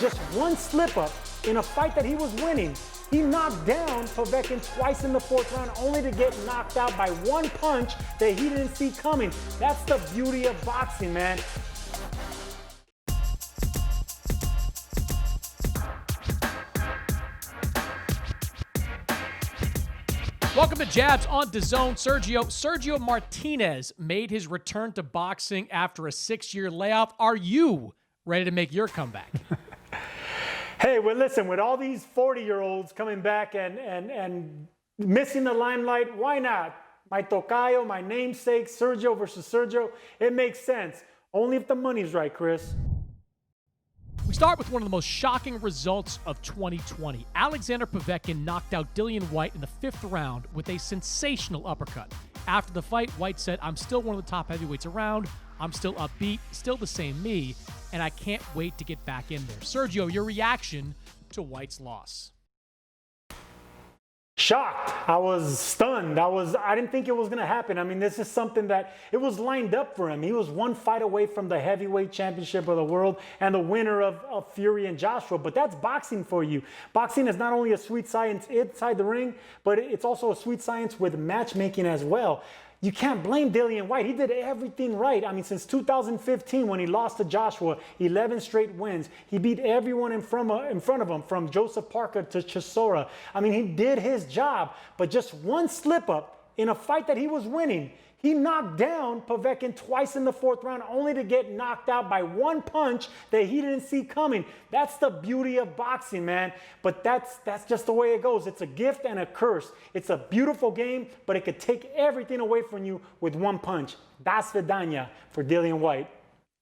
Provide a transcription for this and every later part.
just one slip up in a fight that he was winning. He knocked down Povetkin twice in the fourth round, only to get knocked out by one punch that he didn't see coming. That's the beauty of boxing, man. Welcome to Jabs on Dazn. Sergio Martinez made his return to boxing after a 6-year layoff. Are you ready to make your comeback? Hey, well, listen, with all these 40-year-olds coming back and missing the limelight, why not? My tocayo, my namesake, Sergio versus Sergio, it makes sense. Only if the money's right, Chris. We start with one of the most shocking results of 2020. Alexander Povetkin knocked out Dillian Whyte in the 5th round with a sensational uppercut. After the fight, Whyte said, "I'm still one of the top heavyweights around. I'm still upbeat, still the same me, and I can't wait to get back in there." Sergio, your reaction to Whyte's loss? Shocked. I was stunned. I didn't think it was going to happen. I mean, this is something that it was lined up for him. He was one fight away from the heavyweight championship of the world and the winner of Fury and Joshua. But that's boxing for you. Boxing is not only a sweet science inside the ring, but it's also a sweet science with matchmaking as well. You can't blame Dillian Whyte. He did everything right. I mean, since 2015, when he lost to Joshua, 11 straight wins. He beat everyone in front of him, from Joseph Parker to Chisora. I mean, he did his job. But just one slip up in a fight that he was winning. He knocked down Povetkin twice in the 4th round, only to get knocked out by one punch that he didn't see coming. That's the beauty of boxing, man. But that's just the way it goes. It's a gift and a curse. It's a beautiful game, but it could take everything away from you with one punch. Das vidanya for Dillian Whyte.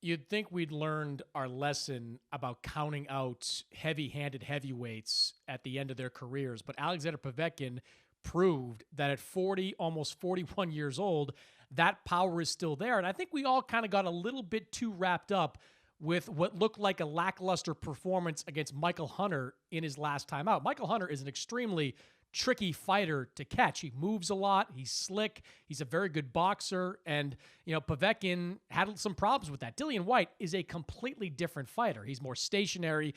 You'd think we'd learned our lesson about counting out heavy-handed heavyweights at the end of their careers, but Alexander Povetkin proved that at 40, almost 41 years old, that power is still there. And I think we all kind of got a little bit too wrapped up with what looked like a lackluster performance against Michael Hunter in his last time out. Michael Hunter is an extremely tricky fighter to catch. He moves a lot. He's slick. He's a very good boxer. And, you know, Povetkin had some problems with that. Dillian Whyte is a completely different fighter. He's more stationary.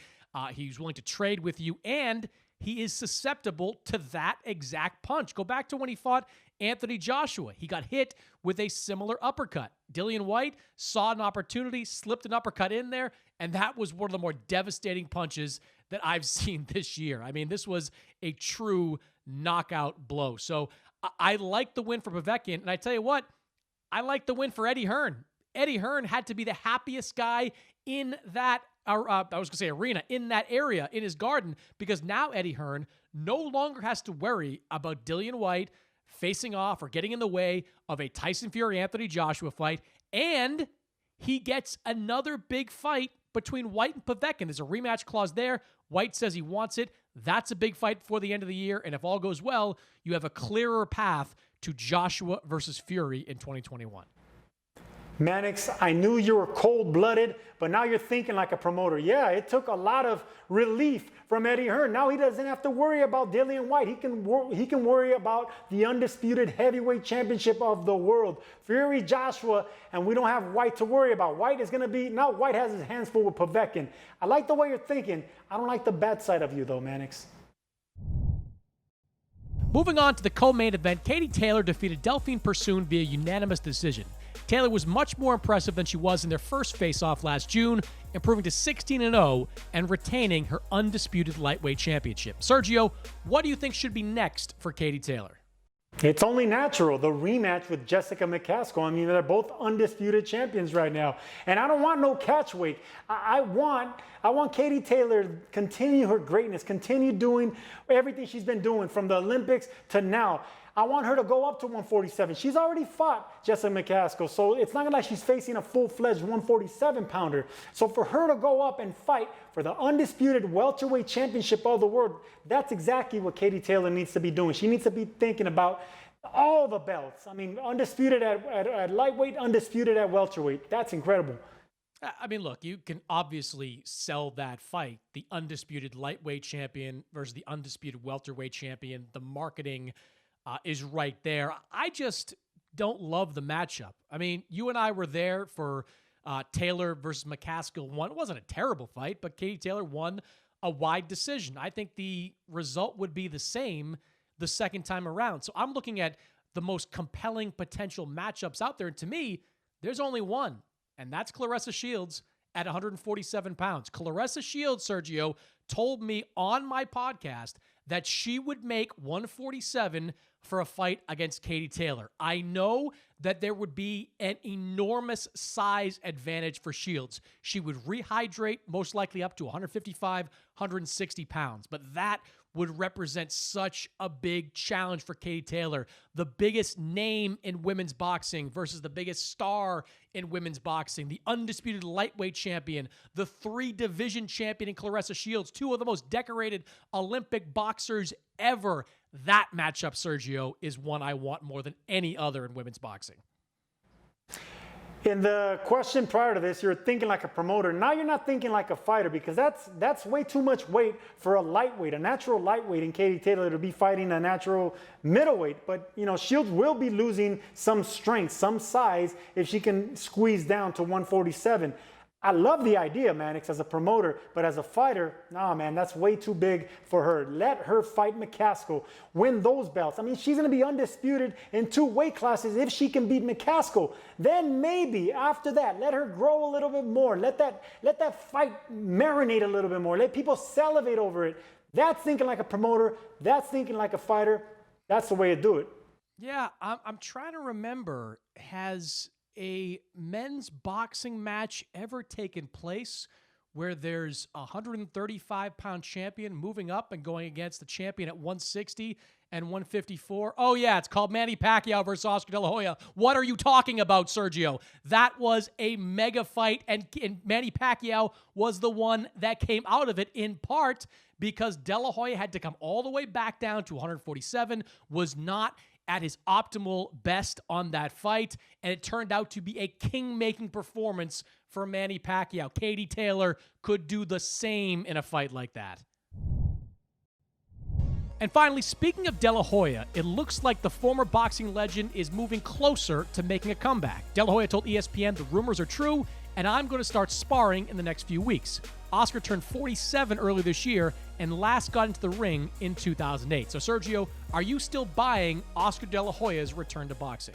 He's willing to trade with you, and he is susceptible to that exact punch. Go back to when he fought Anthony Joshua. He got hit with a similar uppercut. Dillian Whyte saw an opportunity, slipped an uppercut in there, and that was one of the more devastating punches that I've seen this year. I mean, this was a true knockout blow. So I like the win for Povetkin, and I tell you what, I like the win for Eddie Hearn. Eddie Hearn had to be the happiest guy in that arena, in that area, in his garden, because now Eddie Hearn no longer has to worry about Dillian Whyte facing off or getting in the way of a Tyson Fury-Anthony Joshua fight, and he gets another big fight between Whyte and Povetkin. There's a rematch clause there. Whyte says he wants it. That's a big fight before the end of the year, and if all goes well, you have a clearer path to Joshua versus Fury in 2021. Mannix, I knew you were cold-blooded, but now you're thinking like a promoter. Yeah, it took a lot of relief from Eddie Hearn. Now he doesn't have to worry about Dillian Whyte. He can worry about the undisputed heavyweight championship of the world. Fury, Joshua, and we don't have Whyte to worry about. Whyte is going to be, now Whyte has his hands full with Povetkin. I like the way you're thinking. I don't like the bad side of you though, Mannix. Moving on to the co-main event, Katie Taylor defeated Delphine Persoon via unanimous decision. Taylor was much more impressive than she was in their first face-off last June, improving to 16-0 and retaining her undisputed lightweight championship. Sergio, what do you think should be next for Katie Taylor? It's only natural, the rematch with Jessica McCaskill. I mean, they're both undisputed champions right now. And I don't want no catch weight. I want Katie Taylor to continue her greatness, continue doing everything she's been doing from the Olympics to now. I want her to go up to 147. She's already fought Jessica McCaskill, so it's not like she's facing a full-fledged 147-pounder. So for her to go up and fight for the undisputed welterweight championship of the world, that's exactly what Katie Taylor needs to be doing. She needs to be thinking about all the belts. I mean, undisputed at lightweight, undisputed at welterweight. That's incredible. I mean, look, you can obviously sell that fight, the undisputed lightweight champion versus the undisputed welterweight champion. The marketing is right there. I just don't love the matchup. I mean, you and I were there for Taylor versus McCaskill won. It wasn't a terrible fight, but Katie Taylor won a wide decision. I think the result would be the same the second time around. So I'm looking at the most compelling potential matchups out there. And to me, there's only one, and that's Claressa Shields at 147 pounds. Claressa Shields, Sergio, told me on my podcast that she would make 147 for a fight against Katie Taylor. I know that there would be an enormous size advantage for Shields. She would rehydrate most likely up to 155, 160 pounds, but that would represent such a big challenge for Katie Taylor, the biggest name in women's boxing versus the biggest star in women's boxing, the undisputed lightweight champion, the 3-division champion in Claressa Shields, 2 of the most decorated Olympic boxers ever. That matchup, Sergio, is one I want more than any other in women's boxing. In the question prior to this, you're thinking like a promoter. Now you're not thinking like a fighter, because that's way too much weight for a lightweight, a natural lightweight in Katie Taylor to be fighting a natural middleweight. But, you know, Shields will be losing some strength, some size if she can squeeze down to 147. I love the idea, Mannix, as a promoter, but as a fighter, nah, man, that's way too big for her. Let her fight McCaskill, win those belts. I mean, she's going to be undisputed in 2 weight classes if she can beat McCaskill. Then maybe after that, let her grow a little bit more. Let that fight marinate a little bit more. Let people salivate over it. That's thinking like a promoter. That's thinking like a fighter. That's the way to do it. Yeah, I'm trying to remember, has a men's boxing match ever taken place where there's a 135-pound champion moving up and going against the champion at 160 and 154? Oh, yeah, it's called Manny Pacquiao versus Oscar De La Hoya. What are you talking about, Sergio? That was a mega fight, and Manny Pacquiao was the one that came out of it, in part because De La Hoya had to come all the way back down to 147, was not at his optimal best on that fight, and it turned out to be a king-making performance for Manny Pacquiao. Katie Taylor could do the same in a fight like that. And finally, speaking of De La Hoya, it looks like the former boxing legend is moving closer to making a comeback. De La Hoya told ESPN the rumors are true, and I'm going to start sparring in the next few weeks. Oscar turned 47 earlier this year and last got into the ring in 2008. So, Sergio, are you still buying Oscar De La Hoya's return to boxing?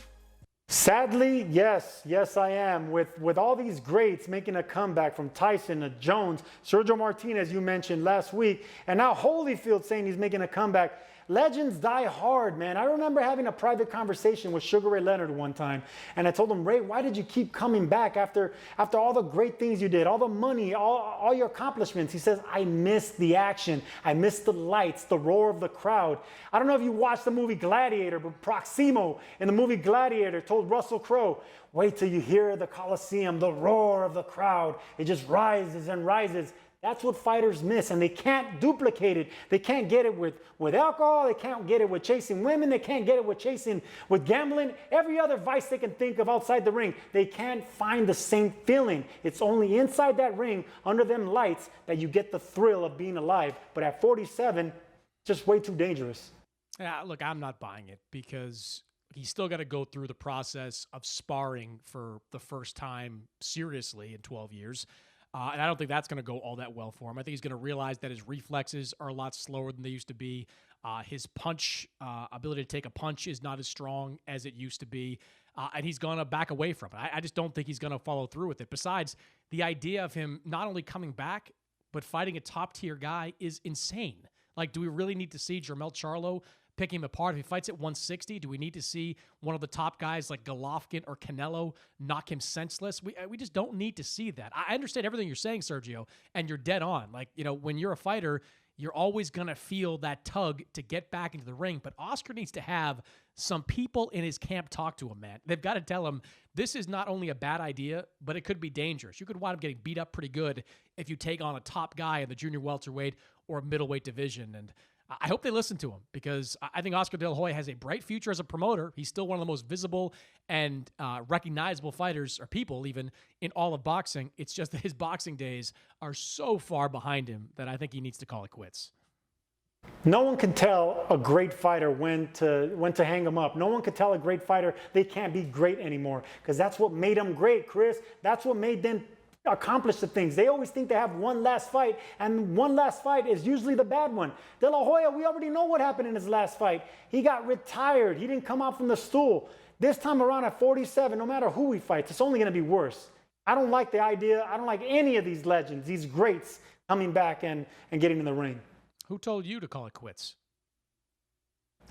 Sadly, yes. Yes, I am. With all these greats making a comeback, from Tyson to Jones, Sergio Martinez, you mentioned last week, and now Holyfield saying he's making a comeback. Legends die hard, man. I remember having a private conversation with Sugar Ray Leonard one time, and I told him, Ray, why did you keep coming back after all the great things you did, all the money, all your accomplishments? He says, I miss the action. I miss the lights, the roar of the crowd. I don't know if you watched the movie Gladiator, but Proximo in the movie Gladiator told Russell Crowe, wait till you hear the Coliseum, the roar of the crowd. It just rises and rises. That's what fighters miss, and they can't duplicate it. They can't get it with alcohol. They can't get it with chasing women. They can't get it with gambling. Every other vice they can think of outside the ring. They can't find the same feeling. It's only inside that ring, under them lights, that you get the thrill of being alive. But at 47, just way too dangerous. Yeah, look, I'm not buying it, because he's still got to go through the process of sparring for the first time seriously in 12 years. And I don't think that's going to go all that well for him. I think he's going to realize that his reflexes are a lot slower than they used to be. His punch, ability to take a punch is not as strong as it used to be. And he's going to back away from it. I just don't think he's going to follow through with it. Besides, the idea of him not only coming back, but fighting a top-tier guy is insane. Like, do we really need to see Jermell Charlo pick him apart? If he fights at 160, do we need to see one of the top guys like Golovkin or Canelo knock him senseless? We just don't need to see that. I understand everything you're saying, Sergio, and you're dead on. Like, you know, when you're a fighter, you're always going to feel that tug to get back into the ring. But Oscar needs to have some people in his camp talk to him, man. They've got to tell him this is not only a bad idea, but it could be dangerous. You could wind up getting beat up pretty good if you take on a top guy in the junior welterweight or middleweight division. And I hope they listen to him, because I think Oscar De La Hoya has a bright future as a promoter. He's still one of the most visible and recognizable fighters, or people even, in all of boxing. It's just that his boxing days are so far behind him that I think he needs to call it quits. No one can tell a great fighter when to hang them up. No one can tell a great fighter they can't be great anymore, because that's what made them great, Chris. That's what made them accomplish the things. They always think they have one last fight, and one last fight is usually the bad one. De La Hoya, we already know what happened in his last fight. He got retired. He didn't come out from the stool. This time around at 47, no matter who he fights, it's only going to be worse. I don't like the idea. I don't like any of these legends, these greats coming back and getting in the ring. Who told you to call it quits?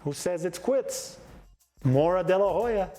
Who says it's quits? Mora De La Hoya.